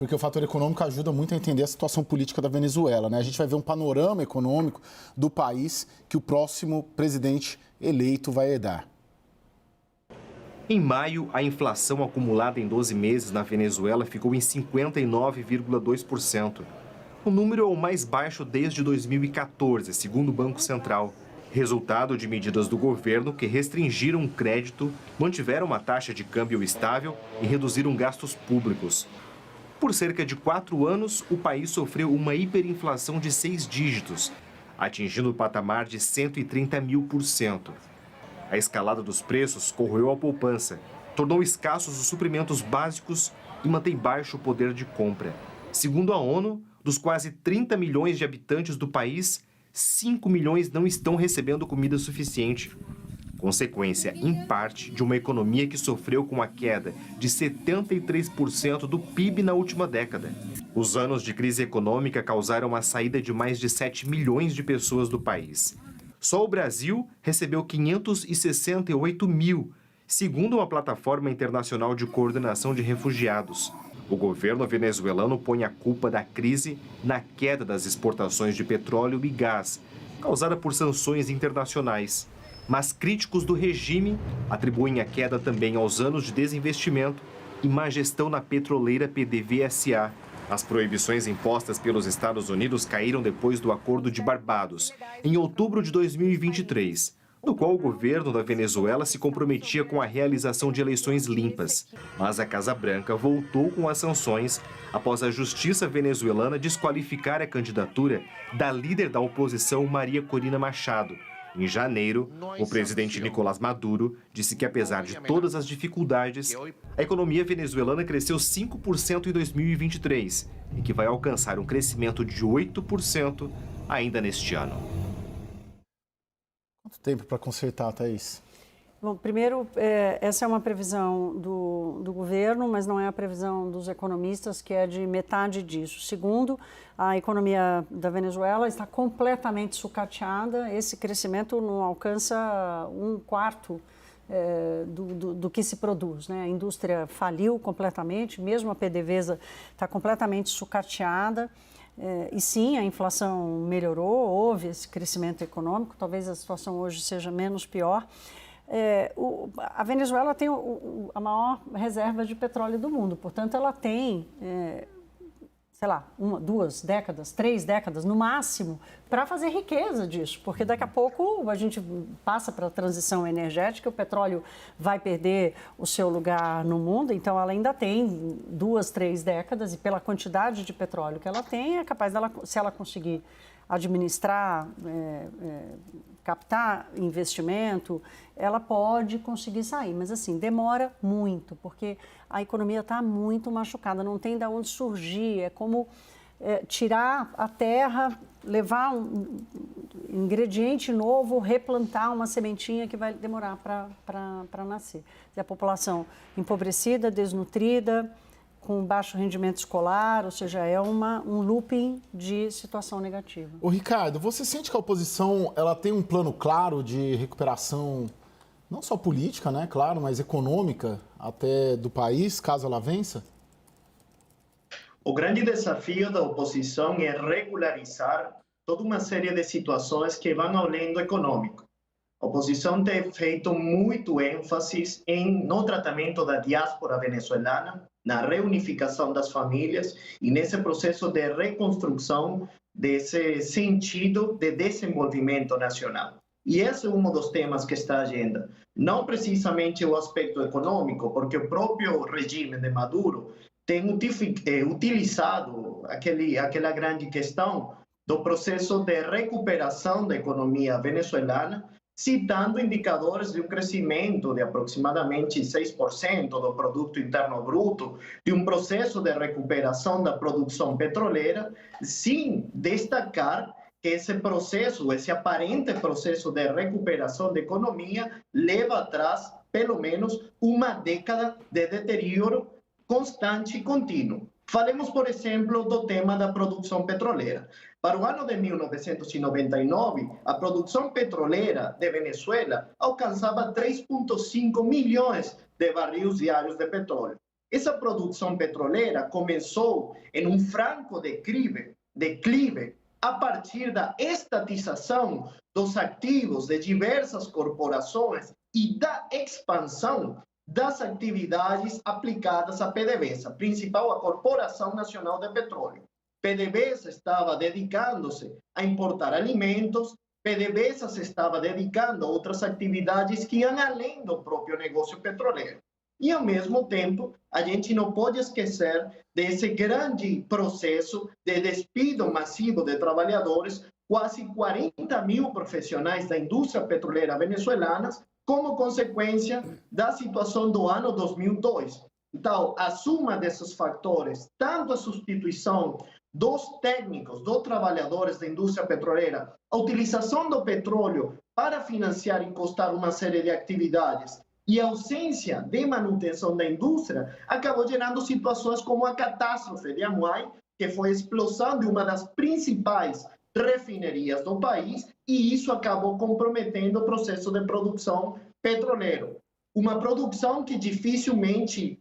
Porque o fator econômico ajuda muito a entender a situação política da Venezuela, né? A gente vai ver um panorama econômico do país que o próximo presidente eleito vai herdar. Em maio, a inflação acumulada em 12 meses na Venezuela ficou em 59,2%. O número é o mais baixo desde 2014, segundo o Banco Central. Resultado de medidas do governo que restringiram o crédito, mantiveram uma taxa de câmbio estável e reduziram gastos públicos. Por cerca de 4 anos, o país sofreu uma hiperinflação de 6 dígitos, atingindo o patamar de 130.000%. A escalada dos preços corroeu a poupança, tornou escassos os suprimentos básicos e mantém baixo o poder de compra. Segundo a ONU, dos quase 30 milhões de habitantes do país, 5 milhões não estão recebendo comida suficiente. Consequência, em parte, de uma economia que sofreu com a queda de 73% do PIB na última década. Os anos de crise econômica causaram a saída de mais de 7 milhões de pessoas do país. Só o Brasil recebeu 568 mil, segundo uma plataforma internacional de coordenação de refugiados. O governo venezuelano põe a culpa da crise na queda das exportações de petróleo e gás, causada por sanções internacionais. Mas críticos do regime atribuem a queda também aos anos de desinvestimento e má gestão na petroleira PDVSA. As proibições impostas pelos Estados Unidos caíram depois do Acordo de Barbados, em outubro de 2023, no qual o governo da Venezuela se comprometia com a realização de eleições limpas. Mas a Casa Branca voltou com as sanções após a justiça venezuelana desqualificar a candidatura da líder da oposição, Maria Corina Machado. Em janeiro, o presidente Nicolás Maduro disse que, apesar de todas as dificuldades, a economia venezuelana cresceu 5% em 2023 e que vai alcançar um crescimento de 8% ainda neste ano. Quanto tempo para consertar, Thaís? Bom, primeiro, essa é uma previsão do governo, mas não é a previsão dos economistas, que é de metade disso. Segundo, a economia da Venezuela está completamente sucateada, esse crescimento não alcança um quarto do que se produz, né? A indústria faliu completamente, mesmo a PDVSA está completamente sucateada. E sim, a inflação melhorou, houve esse crescimento econômico, talvez a situação hoje seja menos pior. A Venezuela tem a maior reserva de petróleo do mundo, portanto ela tem, sei lá, 1, 2 décadas, 3 décadas no máximo para fazer riqueza disso, porque daqui a pouco a gente passa para a transição energética, o petróleo vai perder o seu lugar no mundo, então ela ainda tem 2, 3 décadas e pela quantidade de petróleo que ela tem, é capaz dela, se ela conseguir administrar, captar investimento, ela pode conseguir sair, mas assim, demora muito, porque a economia está muito machucada, não tem de onde surgir, é como tirar a terra, levar um ingrediente novo, replantar uma sementinha que vai demorar para nascer. A população empobrecida, desnutrida, com baixo rendimento escolar, ou seja, é um looping de situação negativa. Ô Ricardo, você sente que a oposição ela tem um plano claro de recuperação, não só política, né, claro, mas econômica até do país, caso ela vença? O grande desafio da oposição é regularizar toda uma série de situações que vão além do econômico. A oposição tem feito muito ênfase no tratamento da diáspora venezuelana, na reunificação das famílias e nesse processo de reconstrução desse sentido de desenvolvimento nacional. E esse é um dos temas que está na agenda. Não precisamente o aspecto econômico, porque o próprio regime de Maduro tem utilizado aquela grande questão do processo de recuperação da economia venezuelana, citando indicadores de um crescimento de aproximadamente 6% do produto interno bruto, de um processo de recuperação da produção petroleira, sem destacar que esse processo, esse aparente processo de recuperação da economia, leva atrás, pelo menos, uma década de deterioro constante e contínuo. Falemos, por exemplo, do tema da produção petroleira. Para o ano de 1999, a produção petroleira de Venezuela alcançava 3,5 milhões de barris diários de petróleo. essa produção petroleira começou em um franco declive a partir da estatização dos ativos de diversas corporações e da expansão das atividades aplicadas à PDVSA, principal a Corporação Nacional de Petróleo. PDVSA estava dedicando-se a importar alimentos, PDVSA se estava dedicando a outras atividades que iam além do próprio negócio petroleiro. E, ao mesmo tempo, a gente não pode esquecer desse grande processo de despido massivo de trabalhadores, quase 40 mil profissionais da indústria petroleira venezuelanas, como consequência da situação do ano 2002. Então, a soma desses fatores, tanto a substituição dos técnicos, dos trabalhadores da indústria petroleira, a utilização do petróleo para financiar e custar uma série de atividades e a ausência de manutenção da indústria, acabou gerando situações como a catástrofe de Amuay, que foi a explosão de uma das principais refinarias do país, e isso acabou comprometendo o processo de produção petroleiro. Uma produção que dificilmente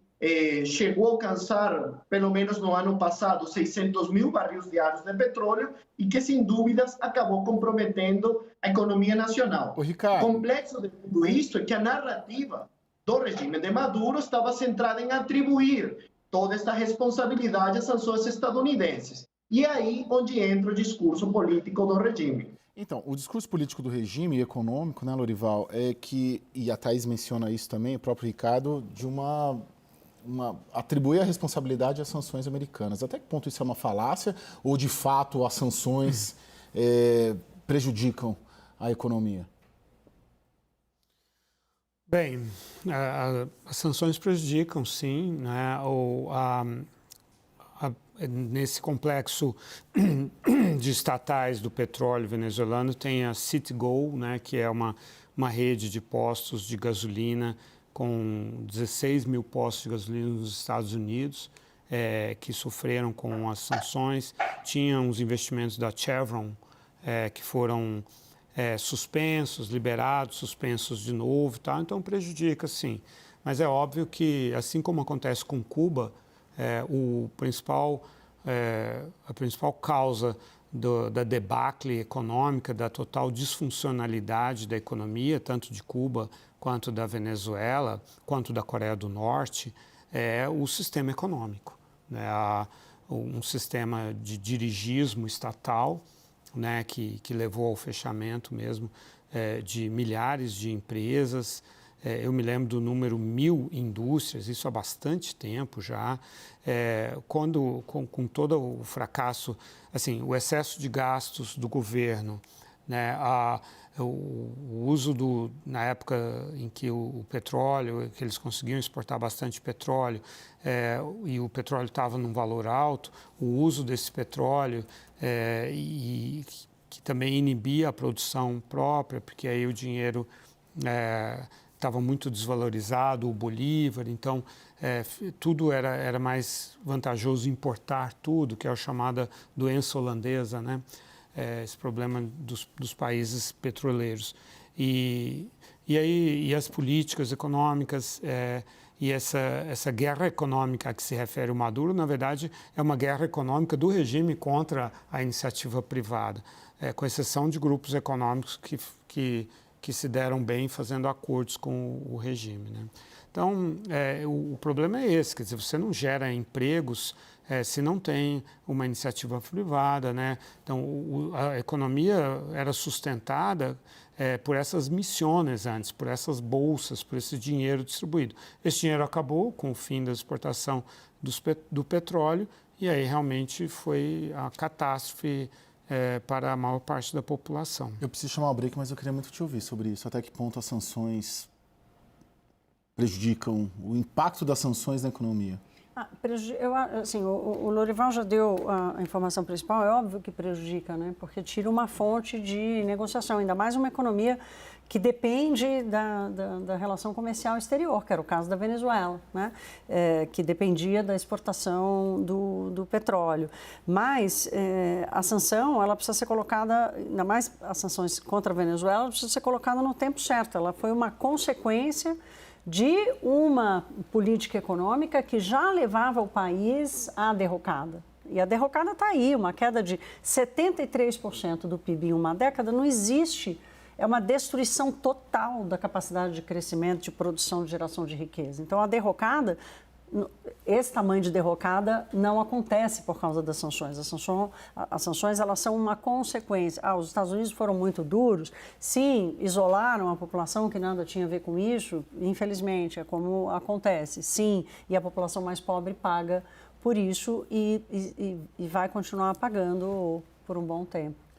chegou a alcançar, pelo menos no ano passado, 600 mil barris diários de petróleo e que, sem dúvidas, acabou comprometendo a economia nacional. Ô, Ricardo. O complexo de tudo isso é que a narrativa do regime de Maduro estava centrada em atribuir toda esta responsabilidade às sanções estadunidenses. E é aí onde entra o discurso político do regime. Então, o discurso político do regime e econômico, né, Lorival, é que, e a Thaís menciona isso também, o próprio Ricardo, de atribuir a responsabilidade às sanções americanas. Até que ponto isso é uma falácia ou, de fato, as sanções prejudicam a economia? Bem, as sanções prejudicam, sim, né? Nesse complexo de estatais do petróleo venezuelano tem a Citgo, né, que é uma rede de postos de gasolina com 16 mil postos de gasolina nos Estados Unidos, que sofreram com as sanções. Tinha os investimentos da Chevron, que foram suspensos, liberados, suspensos de novo, tá? Então prejudica, sim. Mas é óbvio que, assim como acontece com Cuba, a principal causa da debacle econômica, da total disfuncionalidade da economia, tanto de Cuba quanto da Venezuela, quanto da Coreia do Norte, é o sistema econômico, né? Um sistema de dirigismo estatal, né, que levou ao fechamento mesmo de milhares de empresas. Eu me lembro do número 1.000 indústrias, isso há bastante tempo já, com todo o fracasso, assim, o excesso de gastos do governo, né, o uso na época em que o petróleo, que eles conseguiam exportar bastante petróleo, e o petróleo estava num valor alto, o uso desse petróleo e que também inibia a produção própria, porque aí o dinheiro estava muito desvalorizado, o bolívar, então tudo era mais vantajoso importar tudo, que é a chamada doença holandesa, né? Esse problema dos países petroleiros. E as políticas econômicas e essa guerra econômica a que se refere o Maduro, na verdade, é uma guerra econômica do regime contra a iniciativa privada, com exceção de grupos econômicos que se deram bem fazendo acordos com o regime, né? Então, o problema é esse, quer dizer, você não gera empregos se não tem uma iniciativa privada, né? Então, a economia era sustentada por essas missões antes, por essas bolsas, por esse dinheiro distribuído. Esse dinheiro acabou com o fim da exportação do petróleo e aí realmente foi a catástrofe para a maior parte da população. Eu preciso chamar o break, mas eu queria muito te ouvir sobre isso. Até que ponto as sanções prejudicam o impacto das sanções na economia? Assim, o Lorival já deu a informação principal, é óbvio que prejudica, né? Porque tira uma fonte de negociação, ainda mais uma economia que depende da relação comercial exterior, que era o caso da Venezuela, né? Que dependia da exportação do petróleo. Mas a sanção, ela precisa ser colocada, ainda mais as sanções contra a Venezuela, precisa ser colocada no tempo certo. Ela foi uma consequência de uma política econômica que já levava o país à derrocada. E a derrocada está aí, uma queda de 73% do PIB em uma década não existe. É uma destruição total da capacidade de crescimento, de produção, de geração de riqueza. Então, a derrocada, esse tamanho de derrocada não acontece por causa das sanções. As sanções elas são uma consequência. Os Estados Unidos foram muito duros, sim, isolaram a população que nada tinha a ver com isso, infelizmente, é como acontece, sim, e a população mais pobre paga por isso e vai continuar pagando por um bom tempo.